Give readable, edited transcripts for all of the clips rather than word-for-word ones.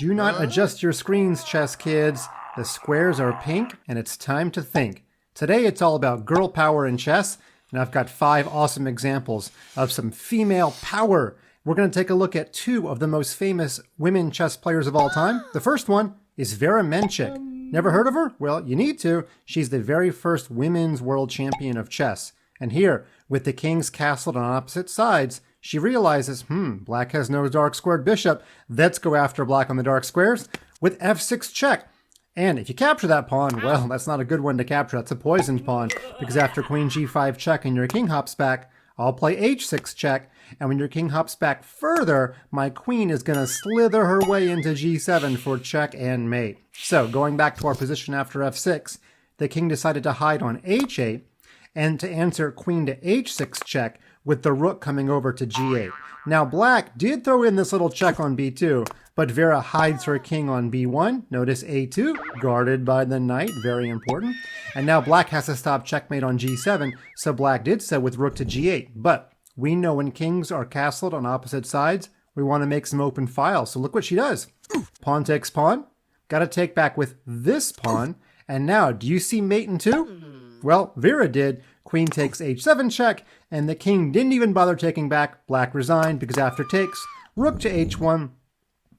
Do not adjust your screens, chess kids. The squares are pink, and it's time to think. Today it's all about girl power in chess, and I've got 5 awesome examples of some female power. We're going to take a look at 2 of the most famous women chess players of all time. The first one is Vera Menchik. Never heard of her? Well, you need to. She's the very first women's world champion of chess. And here, with the kings castled on opposite sides, she realizes, black has no dark squared bishop. Let's go after black on the dark squares with f6 check. And if you capture that pawn, well, that's not a good one to capture. That's a poisoned pawn, because after queen g5 check and your king hops back, I'll play h6 check, and when your king hops back further, my queen is going to slither her way into g7 for check and mate. So, going back to our position after f6, the king decided to hide on h8, and to answer queen to h6 check, with the rook coming over to g8. Now black did throw in this little check on b2, but Vera hides her king on b1. Notice a2, guarded by the knight, very important. And now black has to stop checkmate on g7, so black did so with rook to g8. But we know when kings are castled on opposite sides, we want to make some open files. So look what she does. Pawn takes pawn. Got to take back with this pawn. And now, do you see mate in 2? Well, Vera did. Queen takes h7 check, and the king didn't even bother taking back. Black resigned because after takes, rook to h1,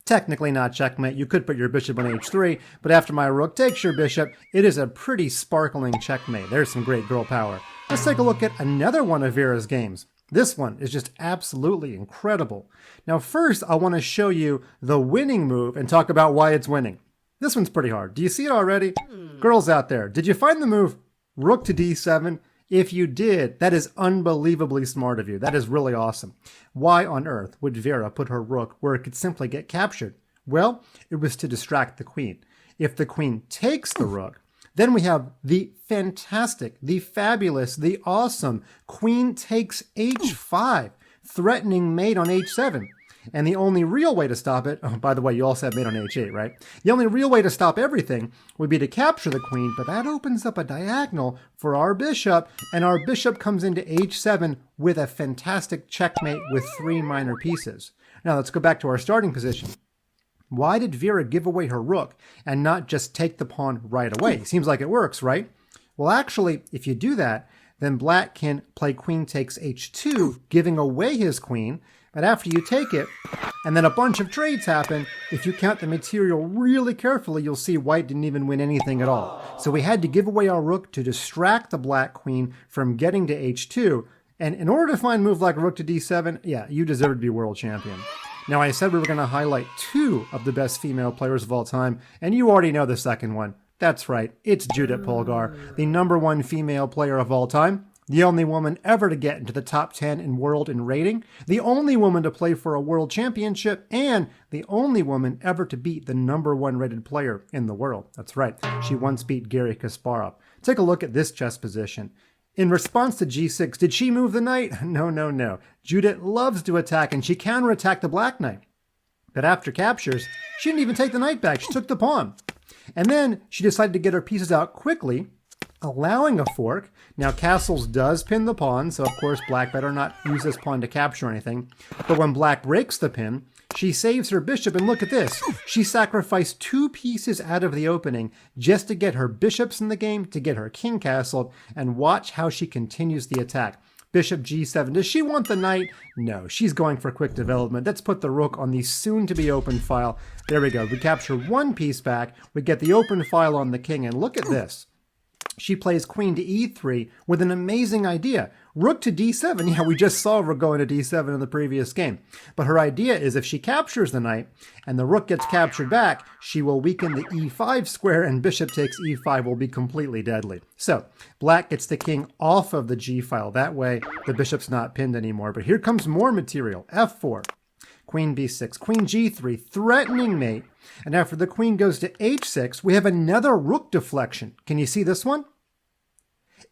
technically not checkmate. You could put your bishop on h3, but after my rook takes your bishop, it is a pretty sparkling checkmate. There's some great girl power. Let's take a look at another one of Vera's games. This one is just absolutely incredible. Now first, I want to show you the winning move and talk about why it's winning. This one's pretty hard. Do you see it already? Girls out there, did you find the move rook to d7? If you did, that is unbelievably smart of you. That is really awesome. Why on earth would Vera put her rook where it could simply get captured? Well, it was to distract the queen. If the queen takes the rook, then we have the fantastic, the fabulous, the awesome queen takes h5, threatening mate on h7. And the only real way to stop it, oh, by the way, you also have mate on h8, right? The only real way to stop everything would be to capture the queen, but that opens up a diagonal for our bishop, and our bishop comes into h7 with a fantastic checkmate with 3 minor pieces. Now let's go back to our starting position. Why did Vera give away her rook and not just take the pawn right away? Seems like it works, right? Well, actually, if you do that, then black can play queen takes h2, giving away his queen. But after you take it, and then a bunch of trades happen, if you count the material really carefully, you'll see white didn't even win anything at all. So we had to give away our rook to distract the black queen from getting to h2. And in order to find a move like rook to d7, yeah, you deserve to be world champion. Now, I said we were going to highlight 2 of the best female players of all time, and you already know the second one. That's right, it's Judit Polgar, the #1 female player of all time. The only woman ever to get into the top 10 in world in rating, the only woman to play for a world championship, and the only woman ever to beat the #1 rated player in the world. That's right, she once beat Garry Kasparov. Take a look at this chess position. In response to g6, did she move the knight? No. Judit loves to attack, and she counterattacked the black knight. But after captures, she didn't even take the knight back, she took the pawn. And then she decided to get her pieces out quickly, allowing a fork. Now castles does pin the pawn, so of course black better not use this pawn to capture anything. But when black breaks the pin, she saves her bishop, and look at this. She sacrificed 2 pieces out of the opening just to get her bishops in the game, to get her king castled, and watch how she continues the attack. Bishop g7. Does she want the knight? No, she's going for quick development. Let's put the rook on the soon-to-be open file. There we go. We capture 1 piece back. We get the open file on the king, and look at this. She plays queen to e3 with an amazing idea. Rook to d7. Yeah, we just saw her going to d7 in the previous game. But her idea is if she captures the knight and the rook gets captured back, she will weaken the e5 square, and bishop takes e5 will be completely deadly. So black gets the king off of the g file. That way the bishop's not pinned anymore. But here comes more material. f4. Queen b6, queen g3, threatening mate. And after the queen goes to h6, we have another rook deflection. Can you see this one?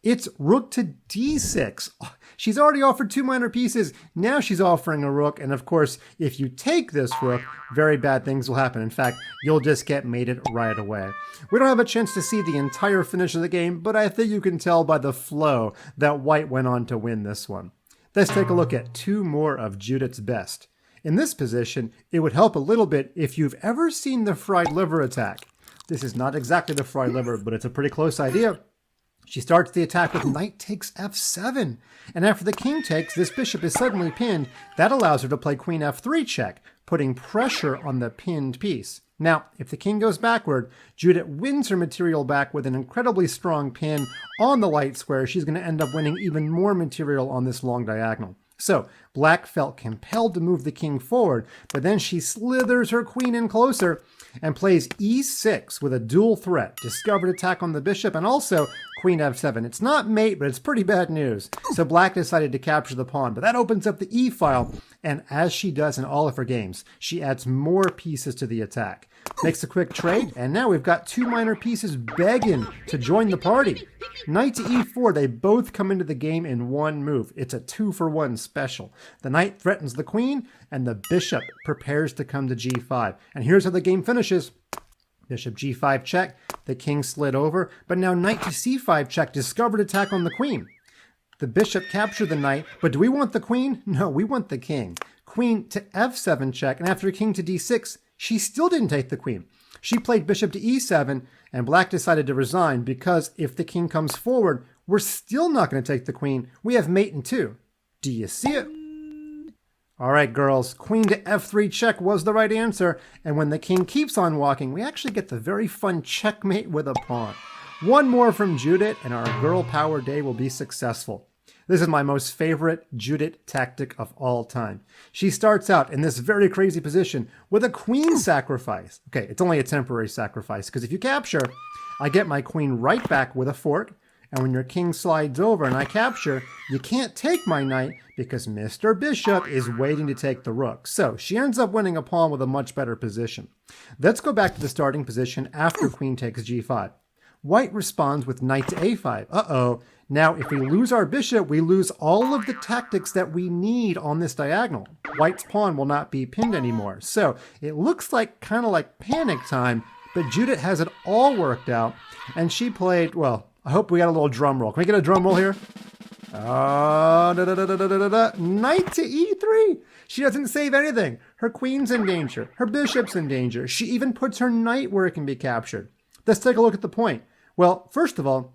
It's rook to d6. She's already offered 2 minor pieces. Now she's offering a rook. And of course, if you take this rook, very bad things will happen. In fact, you'll just get mated right away. We don't have a chance to see the entire finish of the game, but I think you can tell by the flow that white went on to win this one. Let's take a look at 2 more of Judit's best. In this position, it would help a little bit if you've ever seen the fried liver attack. This is not exactly the fried liver, but it's a pretty close idea. She starts the attack with knight takes f7. And after the king takes, this bishop is suddenly pinned. That allows her to play queen f3 check, putting pressure on the pinned piece. Now, if the king goes backward, Judit wins her material back with an incredibly strong pin on the light square. She's going to end up winning even more material on this long diagonal. So, black felt compelled to move the king forward, but then she slithers her queen in closer and plays e6 with a dual threat, discovered attack on the bishop, and also queen f7. It's not mate, but it's pretty bad news. So black decided to capture the pawn, but that opens up the e file, and as she does in all of her games, she adds more pieces to the attack. Makes a quick trade, and now we've got two minor pieces begging to join the party. Knight to e4, they both come into the game in one move. It's a 2-for-1 special. The knight threatens the queen, and the bishop prepares to come to g5. And here's how the game finishes. Bishop g5 check, the king slid over, but now knight to c5 check, discovered attack on the queen. The bishop captured the knight, but do we want the queen? No, we want the king. Queen to f7 check, and after king to d6, she still didn't take the queen. She played bishop to e7, and black decided to resign because if the king comes forward, we're still not going to take the queen. We have mate in 2. Do you see it? All right, girls, queen to f3 check was the right answer. And when the king keeps on walking, we actually get the very fun checkmate with a pawn. One more from Judit, and our girl power day will be successful. This is my most favorite Judit tactic of all time. She starts out in this very crazy position with a queen sacrifice. Okay, it's only a temporary sacrifice, because if you capture, I get my queen right back with a fork, and when your king slides over and I capture, you can't take my knight because Mr. Bishop is waiting to take the rook. So she ends up winning a pawn with a much better position. Let's go back to the starting position after queen takes g5. White responds with knight to a5. Uh-oh. Now, if we lose our bishop, we lose all of the tactics that we need on this diagonal. White's pawn will not be pinned anymore. So it looks like kind of like panic time, but Judit has it all worked out. And she played, well, I hope we got a little drum roll. Can we get a drum roll here? Knight to e3. She doesn't save anything. Her queen's in danger. Her bishop's in danger. She even puts her knight where it can be captured. Let's take a look at the point. Well, first of all,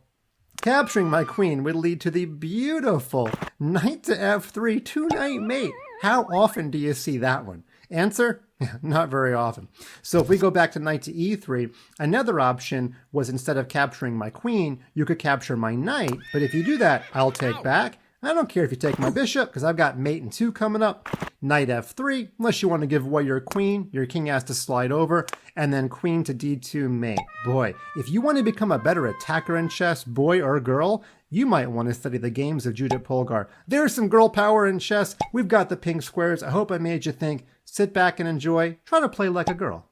capturing my queen would lead to the beautiful knight to f3 two-knight mate. How often do you see that one? Answer? Not very often. So if we go back to knight to e3, another option was instead of capturing my queen, you could capture my knight. But if you do that, I'll take back. I don't care if you take my bishop because I've got mate in 2 coming up. Knight f3, unless you want to give away your queen, your king has to slide over, and then queen to d2 mate. Boy, if you want to become a better attacker in chess, boy or girl, you might want to study the games of Judit Polgar. There's some girl power in chess. We've got the pink squares. I hope I made you think. Sit back and enjoy. Try to play like a girl.